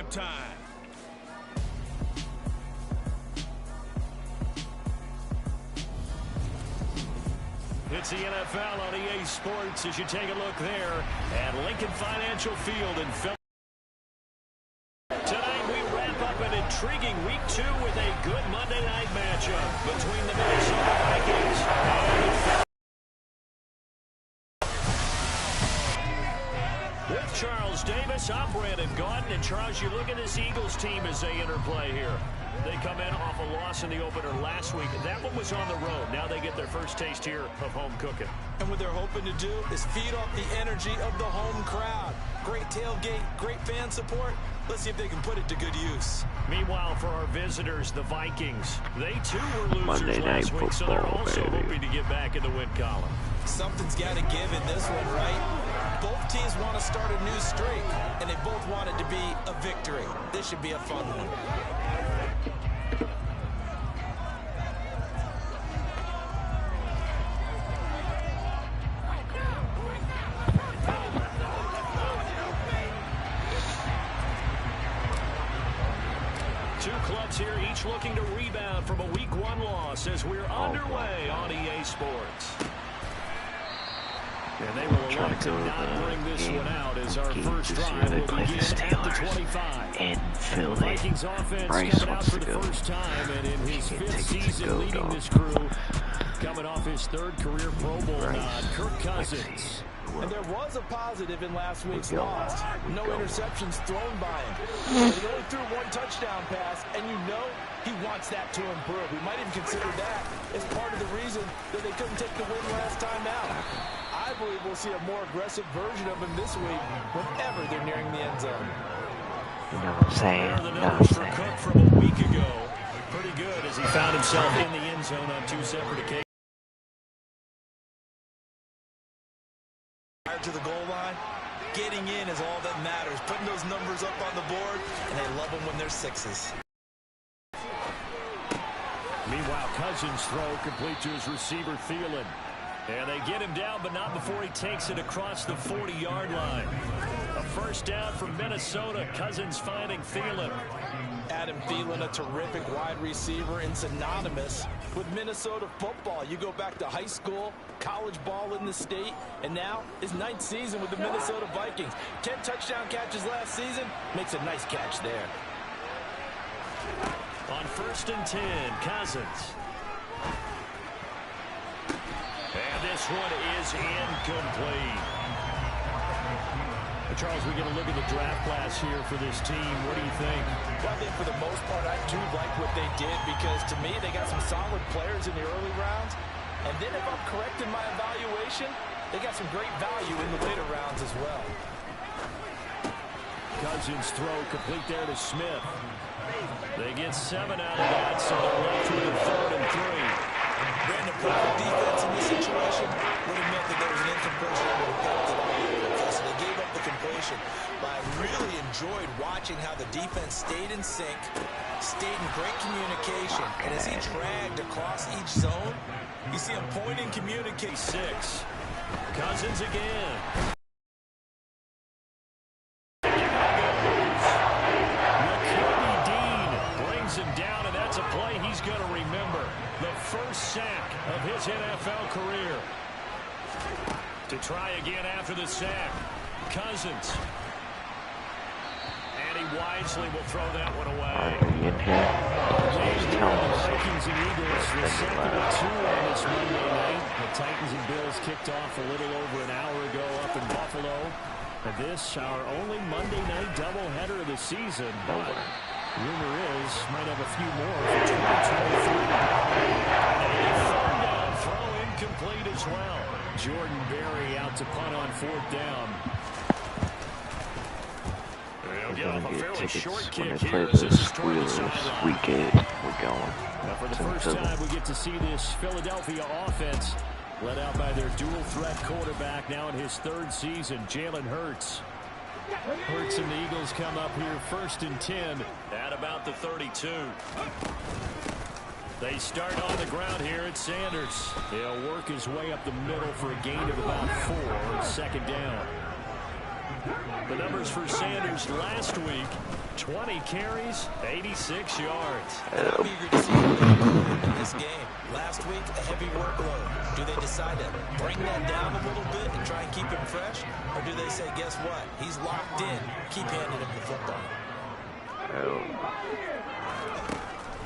time. It's the NFL on EA Sports as you take a look there at Lincoln Financial Field in Philadelphia. Tonight we wrap up an intriguing Week 2 with a good Monday night matchup between the Minnesota Vikings and with Charles Davis, I'm Brandon Gaudin. And Charles, you look at this Eagles team as they interplay here. They come in off a loss in the opener last week. That one was on the road. Now they get their first taste here of home cooking. And what they're hoping to do is feed off the energy of the home crowd. Great tailgate, great fan support. Let's see if they can put it to good use. Meanwhile, for our visitors, the Vikings, they too were losers last week, so they're also hoping to get back in the win column. Something's got to give in this one, right? Both teams want to start a new streak, and they both want it to be a victory. This should be a fun one. Two clubs here, each looking to rebound from a Week 1 loss as we're underway on EA Sports. And they will elect to not bring this one out as our first drive will begin at the 25. In Philly. The Vikings offense coming out for the first time, and in his 5th season leading this crew, coming off his 3rd career Pro Bowl nod, Kirk Cousins. And there was a positive in last week's loss. No interceptions thrown by him. He only threw 1 touchdown pass, and you know he wants that to improve. We might even consider that as part of the reason that they couldn't take the win last time out. I believe we'll see a more aggressive version of him this week whenever they're nearing the end zone. You know what I'm saying? The numbers for Cook from a week ago. Pretty good as he found himself in the end zone on 2 separate occasions. To the goal line, getting in is all that matters. Putting those numbers up on the board, and they love them when they're 6s. Meanwhile, Cousins' throw complete to his receiver, Thielen. And they get him down, but not before he takes it across the 40-yard line. A first down from Minnesota. Cousins finding Thielen. Adam Thielen, a terrific wide receiver and synonymous with Minnesota football. You go back to high school, college ball in the state, and now his 9th season with the Minnesota Vikings. 10 touchdown catches last season, makes a nice catch there. On 1st and 10, Cousins. And this one is incomplete. Charles, we get a look at the draft class here for this team. What do you think? Well, I think for the most part, I do like what they did because, to me, they got some solid players in the early rounds. And then if I'm correct in my evaluation, they got some great value in the later rounds as well. Cousins' throw complete there to Smith. They get 7 out of that, so they're left with a 3rd and 3. Brandon, proper defense in this situation would have meant that there was an incompletion that would have helped it all. So they gave up the completion. But I really enjoyed watching how the defense stayed in sync, stayed in great communication. And as he dragged across each zone, you see him pointing, communicate. 6. Cousins again. Him down, and that's a play he's going to remember. The first sack of his NFL career. To try again after the sack, Cousins. And he wisely will throw that one away. in here. Vikings and Eagles, the second of 2 on this Monday night. The Titans and Bills kicked off a little over an hour ago up in Buffalo. And this, our only Monday night doubleheader of the season. But rumor is, might have a few more for 2023. A third down throw incomplete as well. Jordan Berry out to punt on 4th down. They'll get off a fairly short kick here as this is toward the sideline. Week 8, we're going. Now for the first time, we get to see this Philadelphia offense led out by their dual-threat quarterback now in his 3rd season, Jalen Hurts. Hurts and the Eagles come up here 1st and 10 at about the 32. They start on the ground here at Sanders. He'll work his way up the middle for a gain of about 4, 2nd down. The numbers for Sanders last week, 20 carries, 86 yards. I'm eager to see what in this game. Last week, a heavy workload. Do they decide to bring that down a little bit and try and keep him fresh? Or do they say, guess what? He's locked in. Keep handing him the football.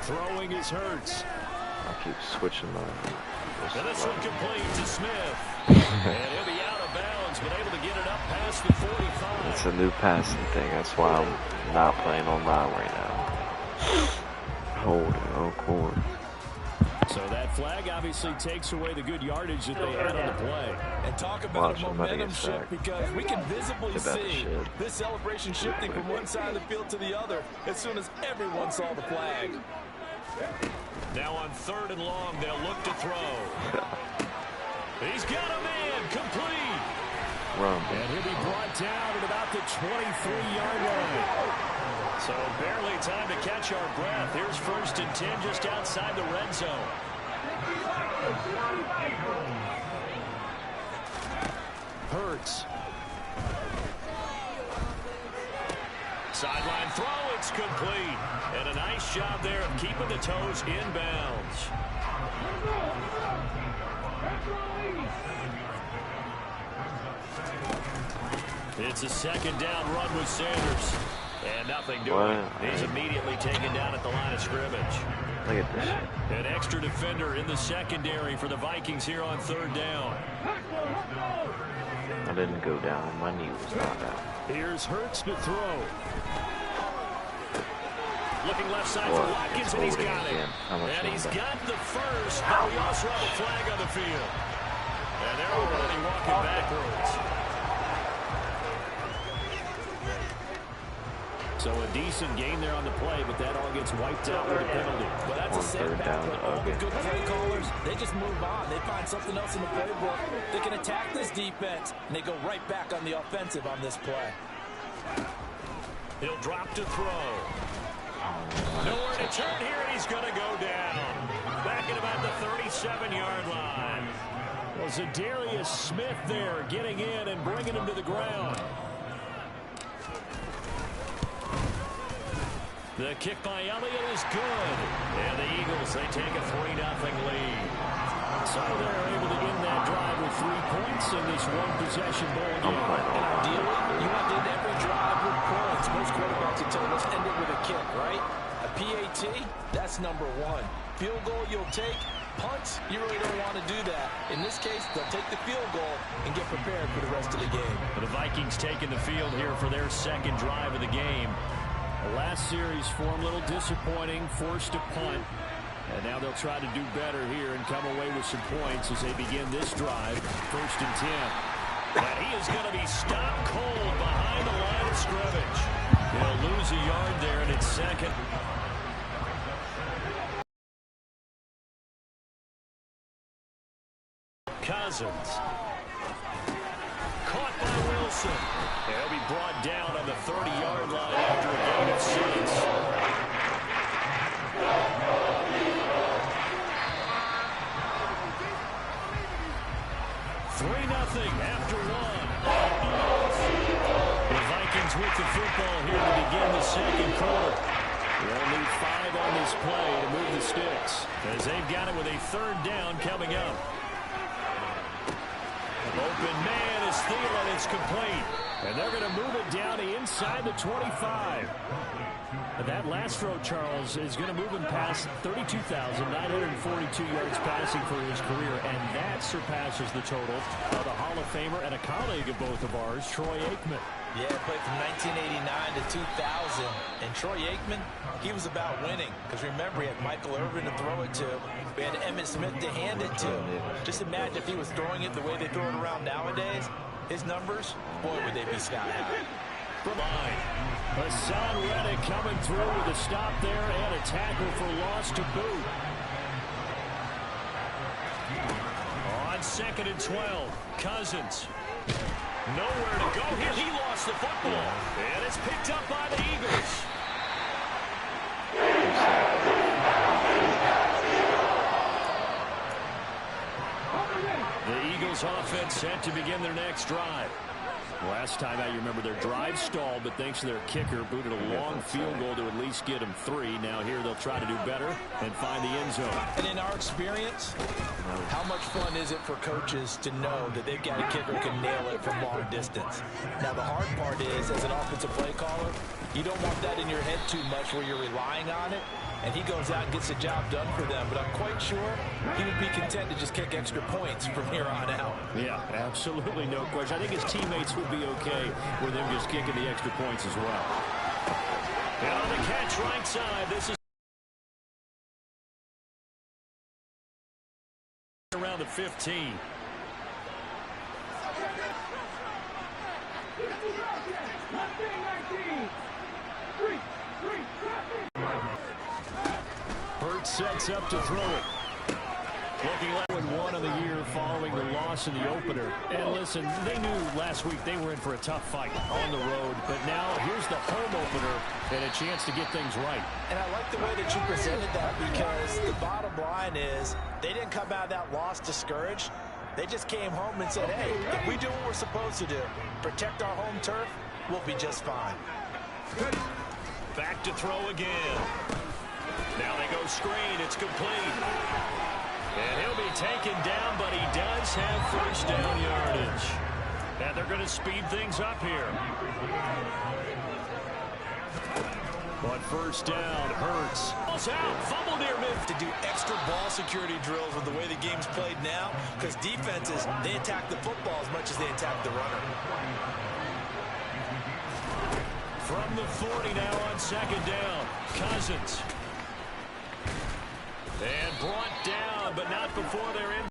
Throwing is Hurts. I keep switching my... And this one complete to Smith. And he'll be out of bounds, but able to get it up past the 45. It's a new passing thing. That's why I'm not playing online right now. Holding on court. So that flag obviously takes away the good yardage that they had on the play. And talk about a momentum shift, because we can visibly see this celebration shifting from one side of the field to the other as soon as everyone saw the flag. Now on 3rd and long, they'll look to throw. He's got a man complete. Run. And he'll be brought down at about the 23-yard line. So barely time to catch our breath. Here's 1st and 10 just outside the red zone. Hurts. Sideline throw, it's complete. And a nice job there of keeping the toes inbounds. It's a 2nd down run with Sanders. And nothing doing. He's immediately taken down at the line of scrimmage. Look at this. An extra defender in the secondary for the Vikings here on 3rd down. I didn't go down. My knee was not out. Here's Hurts to throw. Looking left side for Watkins, and he's got it. And he's got the first, but we also have a flag on the field. And they're already walking backwards. So a decent gain there on the play, but that all gets wiped out with a penalty. But that's a setback. But all the good play callers, they just move on. They find something else in the playbook. They can attack this defense, and they go right back on the offensive on this play. He'll drop to throw. Nowhere to turn here, and he's going to go down. Back at about the 37-yard line. Was Zadarius Smith there getting in and bringing him to the ground. The kick by Elliott is good. And the Eagles, they take a 3-0 lead. So they're able to end that drive with 3 points in this one-possession ball game. And ideally, you want to end every drive with points. Most quarterbacks would tell us end it with a kick, right? A PAT, that's number 1. Field goal you'll take. Punts, you really don't want to do that. In this case, they'll take the field goal and get prepared for the rest of the game. The Vikings taking the field here for their 2nd drive of the game. The last series for them, a little disappointing, forced a punt. And now they'll try to do better here and come away with some points as they begin this drive. 1st and 10. And he is going to be stopped cold behind the line of scrimmage. He'll lose a yard there, and it's 2nd. Cousins. Caught by Wilson. He'll be brought down on the 30-yard line after a gain of 6. After 1. The Vikings with the football here to begin the 2nd quarter. They'll need 5 on this play to move the sticks, as they've got it with a 3rd down coming up. Open man is Thielen. It's complete. And they're going to move it down to inside the 25. That last throw, Charles, is going to move him past 32,942 yards passing for his career, and that surpasses the total of the Hall of Famer and a colleague of both of ours, Troy Aikman. Yeah, played from 1989 to 2000, and Troy Aikman, he was about winning, because remember, he had Michael Irvin to throw it to. We had Emmitt Smith to hand it to. Just imagine if he was throwing it the way they throw it around nowadays, his numbers, boy, would they be sky high. Hassan Reddick coming through with a stop there and a tackle for loss to boot. On 2nd and 12, Cousins. Nowhere to go here. He lost the football. And it's picked up by the Eagles. The Eagles offense set to begin their next drive. Last time out, you remember their drive stalled, but thanks to their kicker, booted a long field goal to at least get them 3. Now here they'll try to do better and find the end zone. And in our experience, how much fun is it for coaches to know that they've got a kicker who can nail it from long distance? Now the hard part is, as an offensive play caller, you don't want that in your head too much where you're relying on it. And he goes out and gets the job done for them. But I'm quite sure he would be content to just kick extra points from here on out. Yeah, absolutely no question. I think his teammates would be okay with him just kicking the extra points as well. And on the catch right side, this is around the 15. Sets up to throw it. Looking like 1 of the year following the loss in the opener. And listen, they knew last week they were in for a tough fight on the road. But now here's the home opener and a chance to get things right. And I like the way that you presented that, because the bottom line is they didn't come out of that loss discouraged. They just came home and said, hey, if we do what we're supposed to do, protect our home turf, we'll be just fine. Back to throw again. Now they go screen. It's complete. And he'll be taken down, but he does have first down yardage. And they're going to speed things up here. But first down, Hurts. Ball's out. Fumble near mid. To do extra ball security drills with the way the game's played now, because defenses, they attack the football as much as they attack the runner. From the 40 now on second down. Cousins. And brought down, but not before they're in.